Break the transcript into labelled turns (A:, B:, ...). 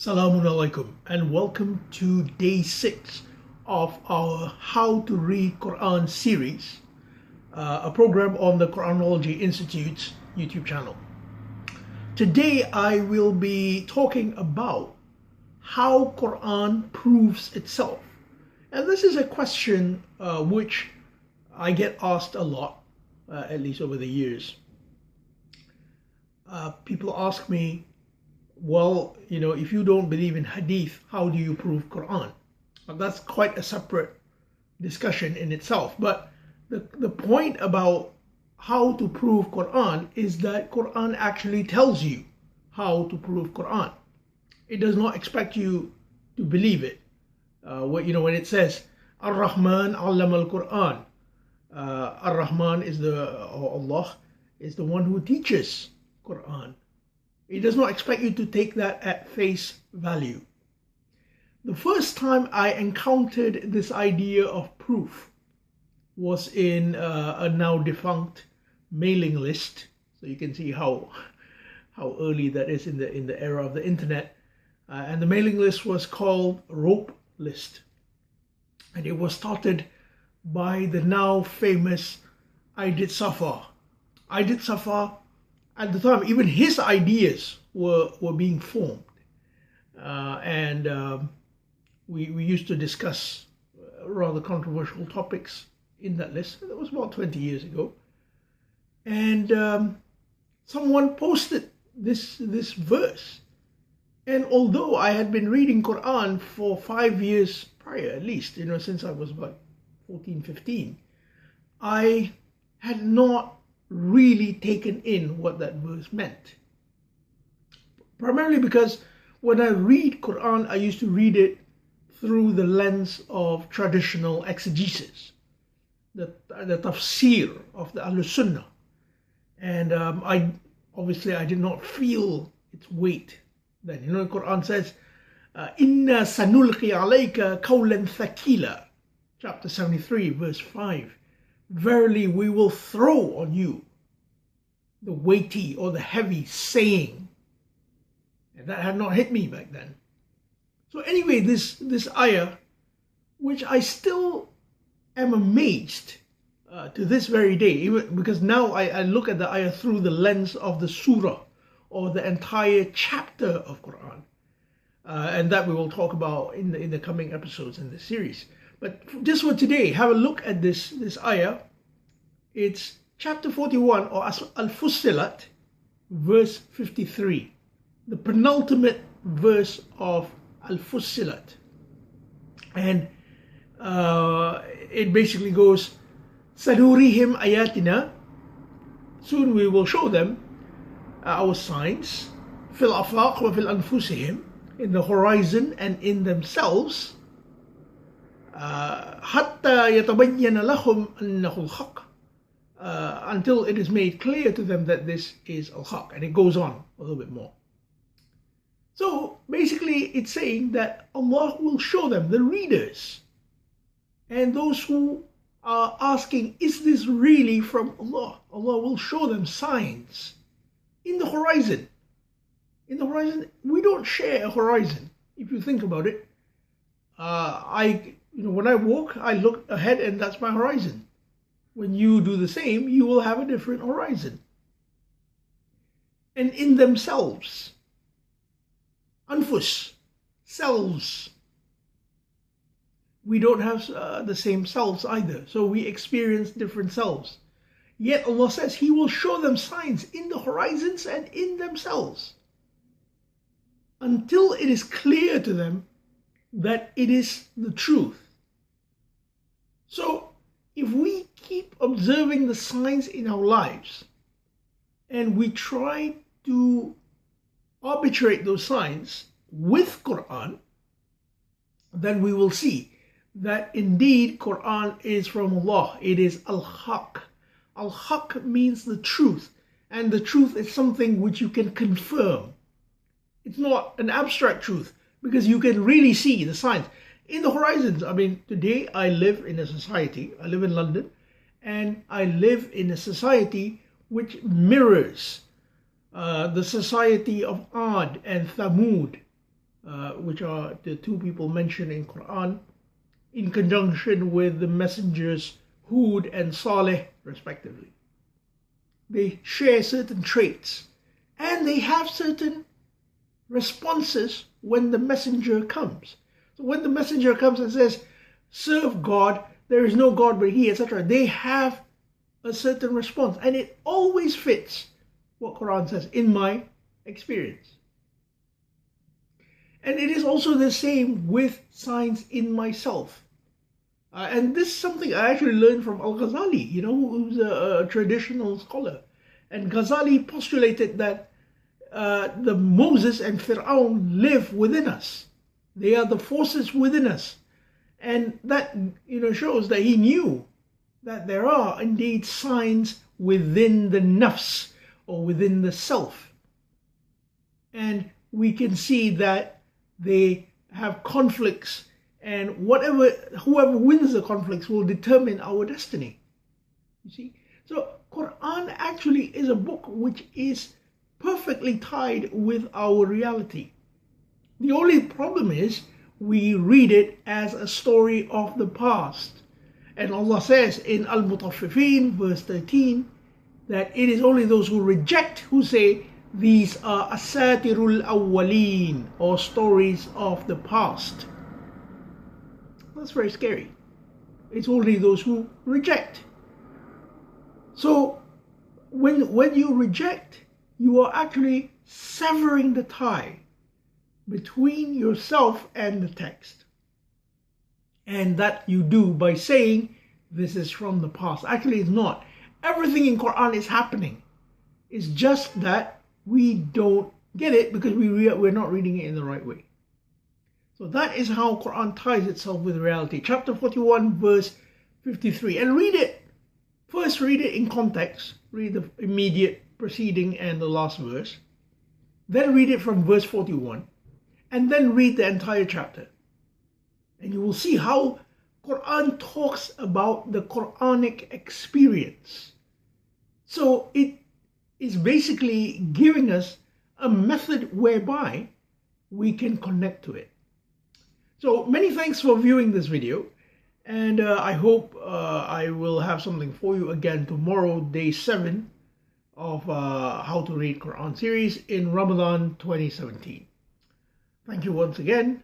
A: Assalamu alaikum and welcome to day 6 of our How to Read Quran series, a program on the Quranology Institute's YouTube channel. Today I will be talking about how Quran proves itself. And this is a question which I get asked a lot, at least over the years. People ask me, well, if you don't believe in hadith, how do you prove Quran? Well, that's quite a separate discussion in itself. But the point about how to prove Quran is that Quran actually tells you how to prove Quran. It does not expect you to believe it. When it says, Ar-Rahman allama al-Quran, Ar-Rahman Allah is the one who teaches Quran. It does not expect you to take that at face value. The first time I encountered this idea of proof was in a now defunct mailing list. So you can see how early that is in the era of the internet. And the mailing list was called Rope List. And it was started by the now famous Aidit Safar. Aidit Safar, at the time, even his ideas were being formed. We used to discuss rather controversial topics in that list. That was about 20 years ago. And someone posted this verse. And although I had been reading Quran for 5 years prior, at least, since I was about 14, 15, I had not really taken in what that verse meant. Primarily because when I read Quran, I used to read it through the lens of traditional exegesis, the tafsir of the Ahl-Sunnah. And I did not feel its weight then. The Quran says, Inna sanulqi alayka qawlan thaqila, chapter 73, verse 5. Verily we will throw on you the weighty or the heavy saying. And that had not hit me back then. So anyway, this ayah, which I still am amazed to this very day, even because now I look at the ayah through the lens of the surah or the entire chapter of Quran. And that we will talk about in the coming episodes in this series. But just for today, have a look at this ayah. It's chapter 41, or Al-Fussilat, verse 53. The penultimate verse of Al-Fussilat. And it basically goes, Sanurihim ayatina, soon we will show them our signs, fil afaq wa fil anfusihim, in the horizon and in themselves, hatta yatabayyana lahum annahu al-haq, until it is made clear to them that this is al-haq. And it goes on a little bit more. So basically it's saying that Allah will show them, the readers, and those who are asking, is this really from Allah? Allah will show them signs in the horizon. In the horizon, we don't share a horizon. If you think about it, when I walk, I look ahead and that's my horizon. When you do the same, you will have a different horizon. And in themselves, anfus, selves, we don't have the same selves either. So we experience different selves. Yet Allah says He will show them signs in the horizons and in themselves, until it is clear to them that it is the truth. So if we keep observing the signs in our lives and we try to arbitrate those signs with Quran, then we will see that indeed Quran is from Allah. It is al-haq. Al-haq means the truth, and the truth is something which you can confirm. It's not an abstract truth, because you can really see the signs in the horizons. Today I live in a society, I live in London, and I live in a society which mirrors the society of Ad and Thamud which are the two people mentioned in Quran, in conjunction with the messengers Hud and Saleh, respectively. They share certain traits, and they have certain responses when the messenger comes. So when the messenger comes and says, serve God, there is no God but He, etc., they have a certain response, and it always fits what Quran says, in my experience. And it is also the same with signs in myself. And this is something I actually learned from Al-Ghazali, who's a traditional scholar. And Ghazali postulated that the Moses and Fir'aun live within us. They are the forces within us. And that, shows that he knew that there are indeed signs within the nafs, or within the self. And we can see that they have conflicts, and whoever wins the conflicts will determine our destiny. You see? So Quran actually is a book which is perfectly tied with our reality. The only problem is we read it as a story of the past. And Allah says in Al-Mutaffifin, verse 13, that it is only those who reject who say these are asatirul awwaleen, or stories of the past. That's very scary. It's only those who reject. So when you reject, you are actually severing the tie between yourself and the text. And that you do by saying this is from the past. Actually, it's not. Everything in Quran is happening. It's just that we don't get it because we're not reading it in the right way. So that is how Quran ties itself with reality. Chapter 41, verse 53. And read it. First read it in context. Read the immediate preceding and the last verse. Then read it from verse 41. And then read the entire chapter. And you will see how Quran talks about the Quranic experience. So it is basically giving us a method whereby we can connect to it. So many thanks for viewing this video, and I hope I will have something for you again tomorrow, day 7 of How to Read Quran series in Ramadan 2017. Thank you once again.